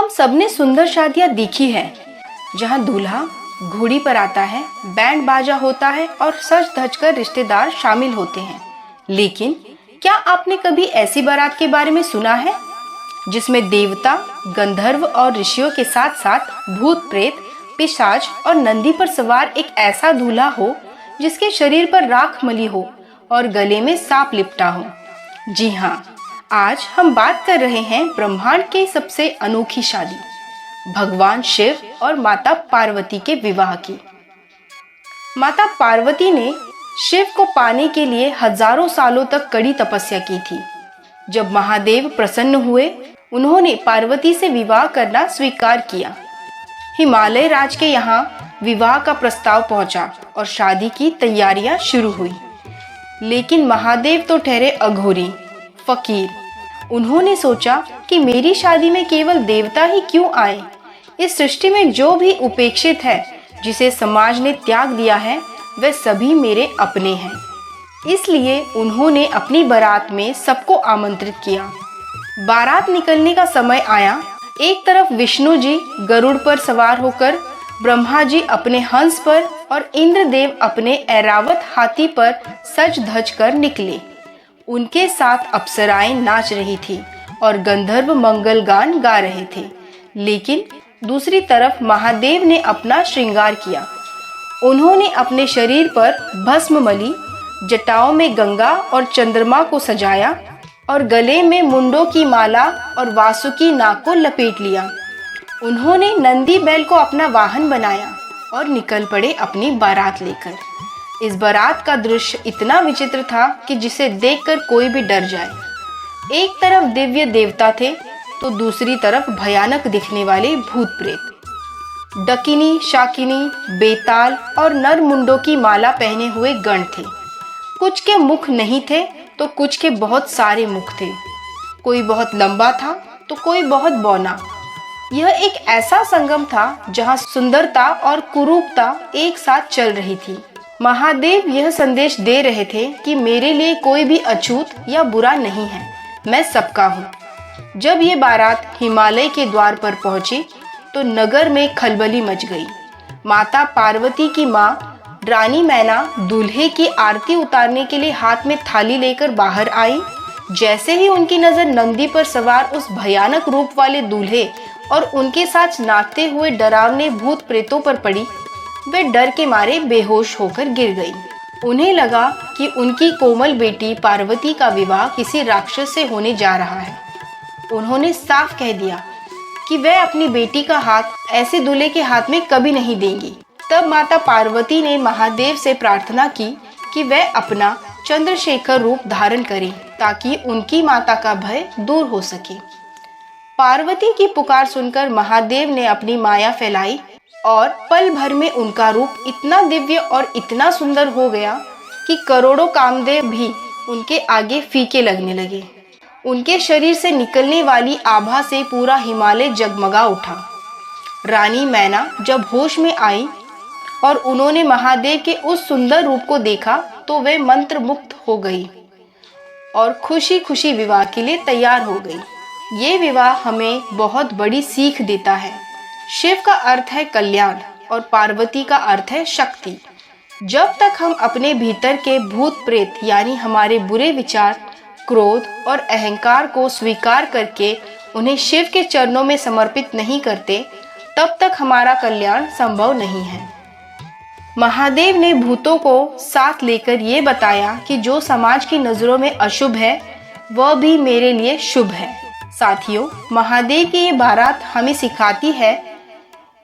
हम सबने सुंदर शादियां देखी है जहां दूल्हा घोड़ी पर आता है, बैंड बाजा होता है और सज धज कर रिश्तेदार शामिल होते हैं। लेकिन क्या आपने कभी ऐसी बारात के बारे में सुना है जिसमें देवता, गंधर्व और ऋषियों के साथ साथ भूत प्रेत, पिशाच और नंदी पर सवार एक ऐसा दूल्हा हो जिसके शरीर पर राख मली हो और गले में सांप लिपटा हो? जी हाँ, आज हम बात कर रहे हैं ब्रह्मांड की सबसे अनोखी शादी, भगवान शिव और माता पार्वती के विवाह की। माता पार्वती ने शिव को पाने के लिए हजारों सालों तक कड़ी तपस्या की थी। जब महादेव प्रसन्न हुए, उन्होंने पार्वती से विवाह करना स्वीकार किया। हिमालय राज के यहाँ विवाह का प्रस्ताव पहुंचा और शादी की तैयारियां शुरू हुई। लेकिन महादेव तो ठहरे अघोरी, फकीर। उन्होंने सोचा कि मेरी शादी में केवल देवता ही क्यों आए? इस सृष्टि में जो भी उपेक्षित है, जिसे समाज ने त्याग दिया है, वे सभी मेरे अपने हैं। इसलिए उन्होंने अपनी बारात में सबको आमंत्रित किया। बारात निकलने का समय आया। एक तरफ विष्णु जी गरुड़ पर सवार होकर, ब्रह्मा जी अपने हंस पर और इंद्रदेव अपने ऐरावत हाथी पर सज धज कर निकले। उनके साथ अप्सराएं नाच रही थी और गंधर्व मंगल गान गा रहे थे। लेकिन दूसरी तरफ महादेव ने अपना श्रृंगार किया। उन्होंने अपने शरीर पर भस्म मली, जटाओं में गंगा और चंद्रमा को सजाया और गले में मुंडों की माला और वासुकी नाग को लपेट लिया। उन्होंने नंदी बैल को अपना वाहन बनाया और निकल पड़े अपनी बारात लेकर। इस बारात का दृश्य इतना विचित्र था कि जिसे देखकर कोई भी डर जाए। एक तरफ दिव्य देवता थे तो दूसरी तरफ भयानक दिखने वाले भूत प्रेत। डकिनी, शाकिनी, बेताल और नर मुंडों की माला पहने हुए गण थे। कुछ के मुख नहीं थे तो कुछ के बहुत सारे मुख थे। कोई बहुत लंबा था तो कोई बहुत बौना। यह एक ऐसा संगम था जहां सुंदरता और कुरूपता एक साथ चल रही थी। महादेव यह संदेश दे रहे थे कि मेरे लिए कोई भी अछूत या बुरा नहीं है, मैं सबका हूँ। जब ये बारात हिमालय के द्वार पर पहुंची तो नगर में खलबली मच गई। माता पार्वती की माँ रानी मैना दूल्हे की आरती उतारने के लिए हाथ में थाली लेकर बाहर आई। जैसे ही उनकी नजर नंदी पर सवार उस भयानक रूप वाले दूल्हे और उनके साथ नाचते हुए डरावने भूत प्रेतों पर पड़ी, वे डर के मारे बेहोश होकर गिर गई। उन्हें लगा कि उनकी कोमल बेटी पार्वती का विवाह किसी राक्षस से होने जा रहा है। उन्होंने साफ कह दिया कि वे अपनी बेटी का हाथ ऐसे दूल्हे के हाथ में कभी नहीं देंगी। तब माता पार्वती ने महादेव से प्रार्थना की कि वह अपना चंद्रशेखर रूप धारण करें ताकि उनकी माता का भय दूर हो सके। पार्वती की पुकार सुनकर महादेव ने अपनी माया फैलाई और पल भर में उनका रूप इतना दिव्य और इतना सुंदर हो गया कि करोड़ों कामदेव भी उनके आगे फीके लगने लगे। उनके शरीर से निकलने वाली आभा से पूरा हिमालय जगमगा उठा। रानी मैना जब होश में आई और उन्होंने महादेव के उस सुंदर रूप को देखा तो वे मंत्र मुक्त हो गई और खुशी खुशी विवाह के लिए तैयार हो गई। ये विवाह हमें बहुत बड़ी सीख देता है। शिव का अर्थ है कल्याण और पार्वती का अर्थ है शक्ति। जब तक हम अपने भीतर के भूत प्रेत यानी हमारे बुरे विचार, क्रोध और अहंकार को स्वीकार करके उन्हें शिव के चरणों में समर्पित नहीं करते, तब तक हमारा कल्याण संभव नहीं है। महादेव ने भूतों को साथ लेकर ये बताया कि जो समाज की नजरों में अशुभ है वह भी मेरे लिए शुभ है। साथियों, महादेव की ये बारात हमें सिखाती है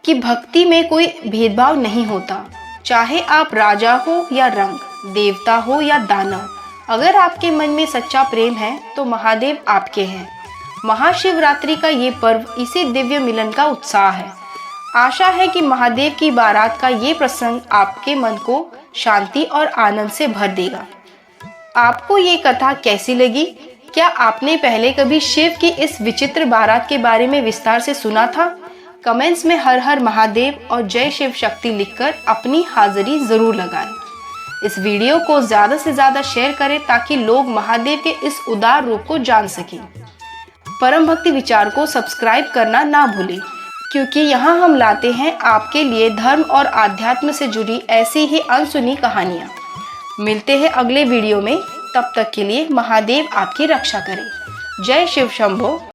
कि भक्ति में कोई भेदभाव नहीं होता। चाहे आप राजा हो या रंग, देवता हो या दानव, अगर आपके मन में सच्चा प्रेम है तो महादेव आपके हैं। महाशिवरात्रि का ये पर्व इसी दिव्य मिलन का उत्साह है। आशा है कि महादेव की बारात का ये प्रसंग आपके मन को शांति और आनंद से भर देगा। आपको ये कथा कैसी लगी? क्या आपने पहले कभी शिव की इस विचित्र बारात के बारे में विस्तार से सुना था? कमेंट्स में हर हर महादेव और जय शिव शक्ति लिखकर अपनी हाजिरी जरूर लगाएं। इस वीडियो को ज़्यादा से ज़्यादा शेयर करें ताकि लोग महादेव के इस उदार रूप को जान सकें। परम भक्ति विचार को सब्सक्राइब करना ना भूलें, क्योंकि यहाँ हम लाते हैं आपके लिए धर्म और आध्यात्म से जुड़ी ऐसी ही अनसुनी कहानियाँ। मिलते हैं अगले वीडियो में, तब तक के लिए महादेव आपकी रक्षा करें। जय शिव शंभो।